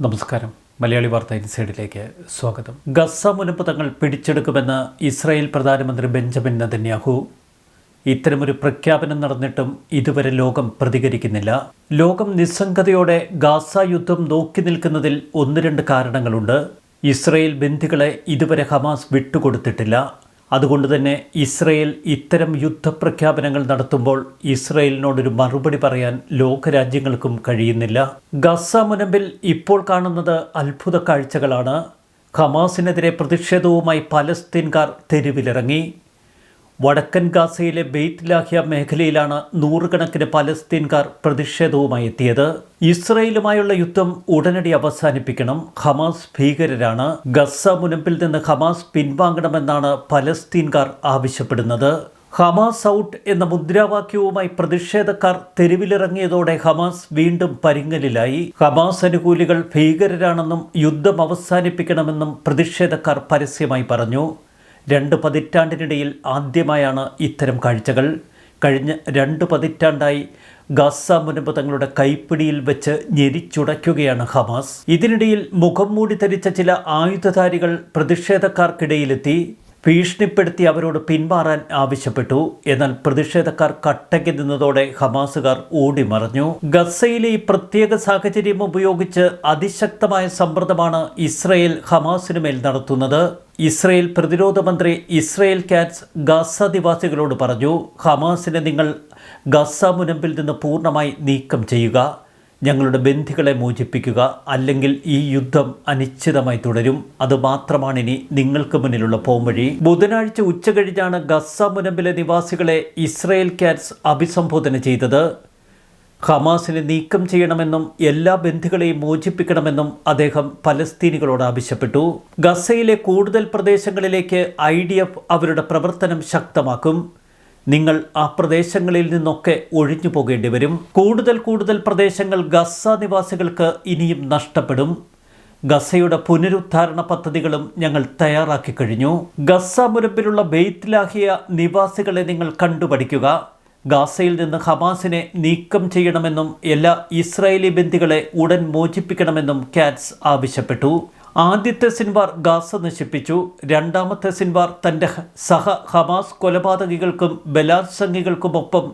നമസ്കാരം. മലയാളി വാർത്ത ഇൻസൈഡിലേക്ക് സ്വാഗതം. ഗസ മുനമ്പ് തങ്ങൾ പിടിച്ചെടുക്കുമെന്ന് ഇസ്രായേൽ പ്രധാനമന്ത്രി ബെഞ്ചമിൻ നെതന്യാഹു. ഇത്തരമൊരു പ്രഖ്യാപനം നടന്നിട്ടും ഇതുവരെ ലോകം പ്രതികരിക്കുന്നില്ല. ലോകം നിസ്സംഗതയോടെ ഗാസ യുദ്ധം നോക്കി നിൽക്കുന്നതിൽ ഒന്ന് രണ്ട് കാരണങ്ങളുണ്ട്. ഇസ്രായേൽ ബന്ദികളെ ഇതുവരെ ഹമാസ് വിട്ടുകൊടുത്തിട്ടില്ല. അതുകൊണ്ട് തന്നെ ഇസ്രായേൽ ഇത്തരം യുദ്ധപ്രഖ്യാപനങ്ങൾ നടത്തുമ്പോൾ ഇസ്രായേലിനോടൊരു മറുപടി പറയാൻ ലോകരാജ്യങ്ങൾക്കും കഴിയുന്നില്ല. ഗസ മുനമ്പിൽ ഇപ്പോൾ കാണുന്നത് അത്ഭുത കാഴ്ചകളാണ്. ഹമാസിനെതിരെ പ്രതിഷേധവുമായി പലസ്തീൻകാർ തെരുവിലിറങ്ങി. വടക്കൻ ഗാസയിലെ ബെയ്ത്ത് ലാഹിയ മേഖലയിലാണ് നൂറുകണക്കിന് പലസ്തീൻകാർ പ്രതിഷേധവുമായി എത്തിയത്. ഇസ്രയേലുമായുള്ള യുദ്ധം ഉടനടി അവസാനിപ്പിക്കണം, ഹമാസ് ഭീകരരാണ്, ഗസ മുനമ്പിൽ നിന്ന് ഹമാസ് പിൻവാങ്ങണമെന്നാണ് പലസ്തീൻകാർ ആവശ്യപ്പെടുന്നത്. ഹമാസ് ഔട്ട് എന്ന മുദ്രാവാക്യവുമായി പ്രതിഷേധക്കാർ തെരുവിലിറങ്ങിയതോടെ ഹമാസ് വീണ്ടും പരിങ്ങലിലായി. ഹമാസ് അനുകൂലികൾ ഭീകരരാണെന്നും യുദ്ധം അവസാനിപ്പിക്കണമെന്നും പ്രതിഷേധക്കാർ പരസ്യമായി പറഞ്ഞു. 2 പതിറ്റാണ്ടിനിടയിൽ ആദ്യമായാണ് ഇത്തരം കാഴ്ചകൾ. കഴിഞ്ഞ 2 പതിറ്റാണ്ടായി ഗസ മുനമ്പ് തങ്ങളുടെ കൈപ്പിടിയിൽ വെച്ച് ഞെരിച്ചുടയ്ക്കുകയാണ് ഹമാസ്. ഇതിനിടയിൽ മുഖം മൂടി ധരിച്ച ചില ആയുധധാരികൾ പ്രതിഷേധക്കാർക്കിടയിലെത്തി ഭീഷണിപ്പെടുത്തി അവരോട് പിന്മാറാൻ ആവശ്യപ്പെട്ടു. എന്നാൽ പ്രതിഷേധക്കാർ കട്ടയ്ക്ക് നിന്നതോടെ ഹമാസുകാർ ഓടിമറഞ്ഞു. ഗസയിലെ ഈ പ്രത്യേക സാഹചര്യം ഉപയോഗിച്ച് അതിശക്തമായ സമ്മർദ്ദമാണ് ഇസ്രായേൽ ഹമാസിന് മേൽ നടത്തുന്നത്. ഇസ്രായേൽ പ്രതിരോധ മന്ത്രി ഇസ്രായേൽ കാറ്റ്സ് ഗസ നിവാസികളോട് പറഞ്ഞു, ഹമാസിനെ നിങ്ങൾ ഗസ മുനമ്പിൽ നിന്ന് പൂർണ്ണമായി നീക്കം ചെയ്യുക, ഞങ്ങളുടെ ബന്ധികളെ മോചിപ്പിക്കുക, അല്ലെങ്കിൽ ഈ യുദ്ധം അനിശ്ചിതമായി തുടരും. അതുമാത്രമാണ് ഇനി നിങ്ങൾക്ക് മുന്നിലുള്ള പോംവഴി. ബുധനാഴ്ച ഉച്ചകഴിഞ്ഞാണ് ഗസ മുനമ്പിലെ നിവാസികളെ ഇസ്രായേൽ കാറ്റ്സ് അഭിസംബോധന ചെയ്തത്. ഹമാസിനെ നീക്കം ചെയ്യണമെന്നും എല്ലാ ബന്ധികളെയും മോചിപ്പിക്കണമെന്നും അദ്ദേഹം പലസ്തീനികളോട് ആവശ്യപ്പെട്ടു. ഗസയിലെ കൂടുതൽ പ്രദേശങ്ങളിലേക്ക് IDF അവരുടെ പ്രവർത്തനം ശക്തമാക്കും. നിങ്ങൾ ആ പ്രദേശങ്ങളിൽ നിന്നൊക്കെ ഒഴിഞ്ഞു പോകേണ്ടി വരും. കൂടുതൽ പ്രദേശങ്ങൾ ഗസ നിവാസികൾക്ക് ഇനിയും നഷ്ടപ്പെടും. ഗസയുടെ പുനരുദ്ധാരണ പദ്ധതികളും ഞങ്ങൾ തയ്യാറാക്കി കഴിഞ്ഞു. ഗസ മുനമ്പിലുള്ള ബെയ്ത്ത് ലാഹിയ നിവാസികളെ നിങ്ങൾ കണ്ടുപഠിക്കുക. ഗാസയിൽ നിന്ന് ഹമാസിനെ നീക്കം ചെയ്യണമെന്നും എല്ലാ ഇസ്രായേലി ബന്ദികളെ ഉടൻ മോചിപ്പിക്കണമെന്നും കാറ്റ്സ് ആവശ്യപ്പെട്ടു. ആദ്യത്തെ സിൻവാർ ഗാസ നശിപ്പിച്ചു. രണ്ടാമത്തെ സിൻവാർ തൻ്റെ ഹമാസ് കൊലപാതകികൾക്കും ബലാത്സംഗികൾക്കുമൊപ്പം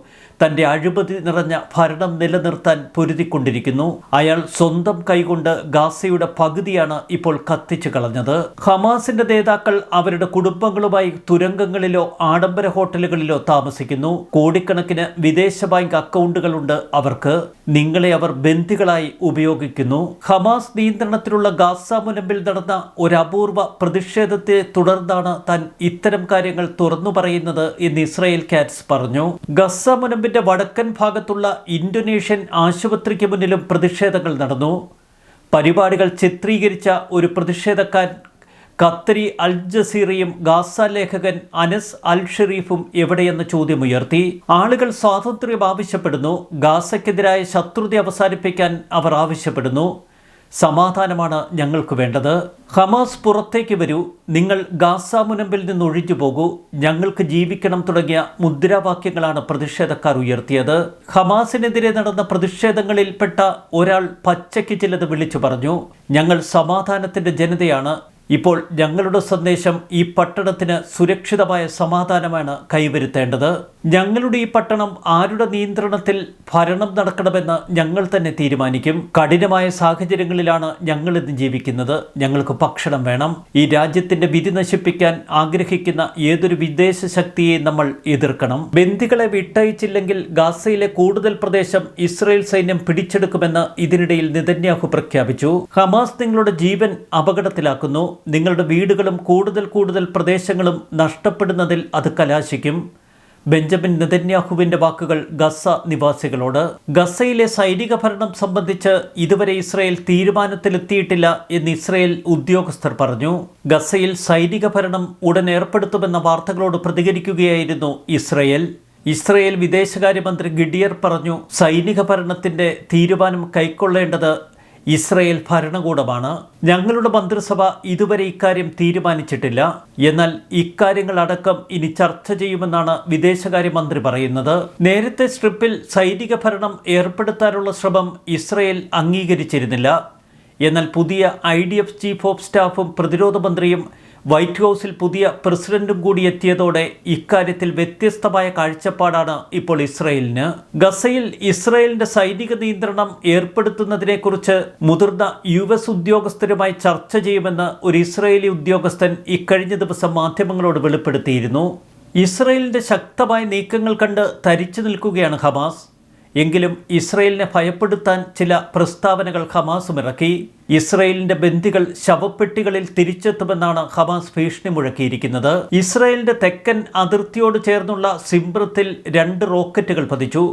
തൻ്റെ അഴിമതി നിറഞ്ഞ ഭരണം നിലനിർത്താൻ പൊരുതിക്കൊണ്ടിരിക്കുന്നു. അയാൾ സ്വന്തം കൈകൊണ്ട് ഗാസയുടെ പകുതിയാണ് ഇപ്പോൾ കത്തിച്ചു കളഞ്ഞത്. ഹമാസിന്റെ നേതാക്കൾ അവരുടെ കുടുംബങ്ങളുമായി തുരങ്കങ്ങളിലോ ആഡംബര ഹോട്ടലുകളിലോ താമസിക്കുന്നു. കോടിക്കണക്കിന് വിദേശ ബാങ്ക് അക്കൗണ്ടുകളുണ്ട് അവർക്ക്. നിങ്ങളെ അവർ ബന്ദികളായി ഉപയോഗിക്കുന്നു. ഹമാസ് നിയന്ത്രണത്തിലുള്ള ഗാസ മുനമ്പിൽ നടന്ന ഒരു അപൂർവ പ്രതിഷേധത്തെ തുടർന്നാണ് താൻ ഇത്തരം കാര്യങ്ങൾ തുറന്നു പറയുന്നത് എന്ന് ഇസ്രായേൽ കാറ്റ്സ് പറഞ്ഞു. ഗസ മുനമ്പിന്റെ വടക്കൻ ഭാഗത്തുള്ള ഇന്തോനേഷ്യൻ ആശുപത്രിക്ക് മുന്നിലും പ്രതിഷേധങ്ങൾ നടന്നു. പരിപാടികൾ ചിത്രീകരിച്ച ഒരു പ്രതിഷേധക്കാരൻ ഖത്തരി അൽ ജസീറയും ഗാസ ലേഖകൻ അനസ് അൽ ഷെരീഫും എവിടെയെന്ന ചോദ്യമുയർത്തി. ആളുകൾ സ്വാതന്ത്ര്യം ആവശ്യപ്പെടുന്നു. ഗാസയ്ക്കെതിരായ ശത്രുത അവസാനിപ്പിക്കാൻ അവർ ആവശ്യപ്പെടുന്നു. സമാധാനമാണ് ഞങ്ങൾക്ക് വേണ്ടത്. ഹമാസ് പുറത്തേക്ക് വരൂ, നിങ്ങൾ ഗാസ മുനമ്പിൽ നിന്ന് ഒഴിഞ്ഞു പോകൂ, ഞങ്ങൾക്ക് ജീവിക്കണം തുടങ്ങിയ മുദ്രാവാക്യങ്ങളാണ് പ്രതിഷേധക്കാർ ഉയർത്തിയത്. ഹമാസിനെതിരെ നടന്ന പ്രതിഷേധങ്ങളിൽപ്പെട്ട ഒരാൾ പച്ചയ്ക്ക് ചിലത് വിളിച്ചു പറഞ്ഞു. ഞങ്ങൾ സമാധാനത്തിൻ്റെ ജനതയാണ്. ഇപ്പോൾ ഞങ്ങളുടെ സന്ദേശം ഈ പട്ടണത്തിന് സുരക്ഷിതമായ സമാധാനമാണ് കൈവരുത്തേണ്ടത്. ഞങ്ങളുടെ ഈ പട്ടണം ആരുടെ നിയന്ത്രണത്തിൽ ഭരണം നടക്കണമെന്ന് ഞങ്ങൾ തന്നെ തീരുമാനിക്കും. കഠിനമായ സാഹചര്യങ്ങളിലാണ് ഞങ്ങളിന്ന് ജീവിക്കുന്നത്. ഞങ്ങൾക്ക് ഭക്ഷണം വേണം. ഈ രാജ്യത്തിന്റെ വിധി നശിപ്പിക്കാൻ ആഗ്രഹിക്കുന്ന ഏതൊരു വിദേശ ശക്തിയെ നമ്മൾ എതിർക്കണം. ബന്ദികളെ വിട്ടയച്ചില്ലെങ്കിൽ ഗാസയിലെ കൂടുതൽ പ്രദേശം ഇസ്രായേൽ സൈന്യം പിടിച്ചെടുക്കുമെന്ന് ഇതിനിടയിൽ നെതന്യാഹു പ്രഖ്യാപിച്ചു. ഹമാസ് നിങ്ങളുടെ ജീവൻ അപകടത്തിലാക്കുന്നു. നിങ്ങളുടെ വീടുകളും കൂടുതൽ പ്രദേശങ്ങളും നഷ്ടപ്പെടുന്നതിൽ അത് കലാശിക്കും. ബെഞ്ചമിൻ നെതന്യാഹുവിൻ്റെ വാക്കുകൾ ഗസ നിവാസികളോട്. ഗസയിലെ സൈനിക ഭരണം സംബന്ധിച്ച് ഇതുവരെ ഇസ്രായേൽ തീരുമാനത്തിലെത്തിയിട്ടില്ല എന്ന് ഇസ്രായേൽ ഉദ്യോഗസ്ഥർ പറഞ്ഞു. ഗസയിൽ സൈനിക ഭരണം ഉടൻ ഏർപ്പെടുത്തുമെന്ന വാർത്തകളോട് പ്രതികരിക്കുകയായിരുന്നു ഇസ്രായേൽ വിദേശകാര്യമന്ത്രി ഗിഡിയർ പറഞ്ഞു, സൈനിക ഭരണത്തിൻ്റെ തീരുമാനം കൈക്കൊള്ളേണ്ടത് ഇസ്രായേൽ ഭരണകൂടമാണ്. ഞങ്ങളുടെ മന്ത്രിസഭ ഇതുവരെ ഇക്കാര്യം തീരുമാനിച്ചിട്ടില്ല. എന്നാൽ ഇക്കാര്യങ്ങളടക്കം ഇനി ചർച്ച ചെയ്യുമെന്നാണ് വിദേശകാര്യമന്ത്രി പറയുന്നത്. നേരത്തെ സ്ട്രിപ്പിൽ സൈനിക ഭരണം ഏർപ്പെടുത്താനുള്ള ശ്രമം ഇസ്രായേൽ അംഗീകരിച്ചിരുന്നില്ല. എന്നാൽ പുതിയ IDF ചീഫ് ഓഫ് സ്റ്റാഫും പ്രതിരോധ മന്ത്രിയും വൈറ്റ് ഹൗസിൽ പുതിയ പ്രസിഡന്റും കൂടി എത്തിയതോടെ ഇക്കാര്യത്തിൽ വ്യത്യസ്തമായ കാഴ്ചപ്പാടാണ് ഇപ്പോൾ ഇസ്രയേലിന്. ഗസയിൽ ഇസ്രയേലിന്റെ സൈനിക നിയന്ത്രണം ഏർപ്പെടുത്തുന്നതിനെക്കുറിച്ച് മുതിർന്ന US ഉദ്യോഗസ്ഥരുമായി ചർച്ച ചെയ്യുമെന്ന് ഒരു ഇസ്രയേലി ഉദ്യോഗസ്ഥൻ ഇക്കഴിഞ്ഞ ദിവസം മാധ്യമങ്ങളോട് വെളിപ്പെടുത്തിയിരുന്നു. ഇസ്രയേലിന്റെ ശക്തമായ നീക്കങ്ങൾ കണ്ട് തരിച്ചു നിൽക്കുകയാണ് ഹമാസ്. എങ്കിലും ഇസ്രയേലിനെ ഭയപ്പെടുത്താൻ ചില പ്രസ്താവനകൾ ഹമാസും ഇറക്കി. ഇസ്രയേലിന്റെ ബന്ദികൾ ശവപ്പെട്ടികളിൽ തിരിച്ചെത്തുമെന്നാണ് ഹമാസ് ഭീഷണി മുഴക്കിയിരിക്കുന്നത്. ഇസ്രയേലിന്റെ തെക്കൻ അതിർത്തിയോട് ചേർന്നുള്ള സിംബ്രത്തിൽ 2 റോക്കറ്റുകൾ പതിച്ചു.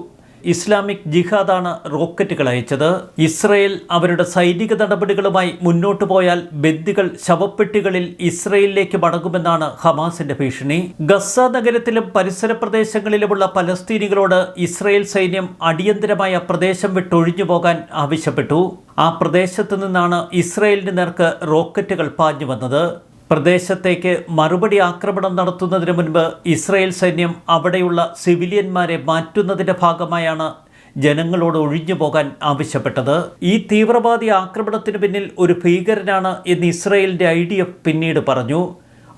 ഇസ്ലാമിക് ജിഹാദാണ് റോക്കറ്റുകൾ അയച്ചത്. ഇസ്രയേൽ അവരുടെ സൈനിക നടപടികളുമായി മുന്നോട്ടു പോയാൽ ബന്ദികൾ ശവപ്പെട്ടികളിൽ ഇസ്രയേലിലേക്ക് മടങ്ങുമെന്നാണ് ഹമാസിന്റെ ഭീഷണി. ഗസ നഗരത്തിലും പരിസര പ്രദേശങ്ങളിലുമുള്ള പലസ്തീനികളോട് ഇസ്രയേൽ സൈന്യം അടിയന്തരമായ പ്രദേശം വിട്ടൊഴിഞ്ഞു പോകാൻ ആവശ്യപ്പെട്ടു. ആ പ്രദേശത്തു നിന്നാണ് ഇസ്രയേലിന് നേർക്ക് റോക്കറ്റുകൾ പാഞ്ഞു വന്നത്. പ്രദേശത്തേക്ക് മറുപടി ആക്രമണം നടത്തുന്നതിന് മുൻപ് ഇസ്രായേൽ സൈന്യം അവിടെയുള്ള സിവിലിയന്മാരെ മാറ്റുന്നതിൻ്റെ ഭാഗമായാണ് ജനങ്ങളോട് ഒഴിഞ്ഞു പോകാൻ ആവശ്യപ്പെട്ടത്. ഈ തീവ്രവാദി ആക്രമണത്തിന് പിന്നിൽ ഒരു ഭീകരനാണ് എന്ന് ഇസ്രായേലിന്റെ IDF പിന്നീട് പറഞ്ഞു.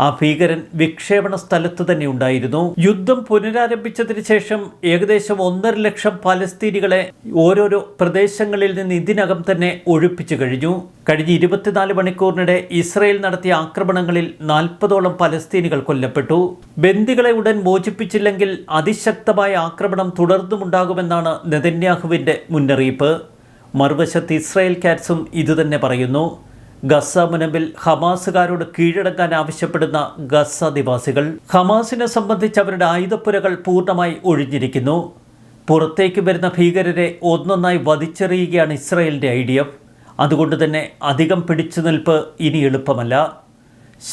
ആ ഭീകരൻ വിക്ഷേപണ സ്ഥലത്ത് തന്നെ ഉണ്ടായിരുന്നു. യുദ്ധം പുനരാരംഭിച്ചതിന് ശേഷം ഏകദേശം 1.5 ലക്ഷം പാലസ്തീനികളെ ഓരോരോ പ്രദേശങ്ങളിൽ നിന്ന് ഇതിനകം തന്നെ ഒഴിപ്പിച്ചു കഴിഞ്ഞു. കഴിഞ്ഞ 24 മണിക്കൂറിനിടെ ഇസ്രയേൽ നടത്തിയ ആക്രമണങ്ങളിൽ 40ഓളം പലസ്തീനികൾ കൊല്ലപ്പെട്ടു. ബന്ദികളെ ഉടൻ മോചിപ്പിച്ചില്ലെങ്കിൽ അതിശക്തമായ ആക്രമണം തുടർന്നുമുണ്ടാകുമെന്നാണ് നെതന്യാഹുവിൻ്റെ മുന്നറിയിപ്പ്. മറുവശത്ത് ഇസ്രായേൽ കാറ്റ്സും ഇതുതന്നെ പറയുന്നു. ഗസ മുനമ്പിൽ ഹമാസുകാരോട് കീഴടങ്ങാൻ ആവശ്യപ്പെടുന്ന ഗസ നിവാസികൾ. ഹമാസിനെ സംബന്ധിച്ച് അവരുടെ ആയുധപ്പുരകൾ പൂർണ്ണമായി ഒഴിഞ്ഞിരിക്കുന്നു. പുറത്തേക്ക് വരുന്ന ഭീകരരെ ഒന്നൊന്നായി വധിച്ചെറിയുകയാണ് ഇസ്രയേലിൻ്റെ IDF. അതുകൊണ്ട് തന്നെ അധികം പിടിച്ചു നിൽപ്പ് ഇനി എളുപ്പമല്ല.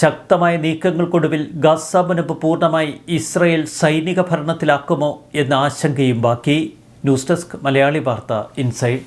ശക്തമായ നീക്കങ്ങൾക്കൊടുവിൽ ഗസ മുനമ്പ് പൂർണ്ണമായി ഇസ്രയേൽ സൈനിക ഭരണത്തിലാക്കുമോ എന്ന ആശങ്കയും ബാക്കി. ന്യൂസ് ഡെസ്ക് മലയാളി വാർത്ത ഇൻസൈഡ്.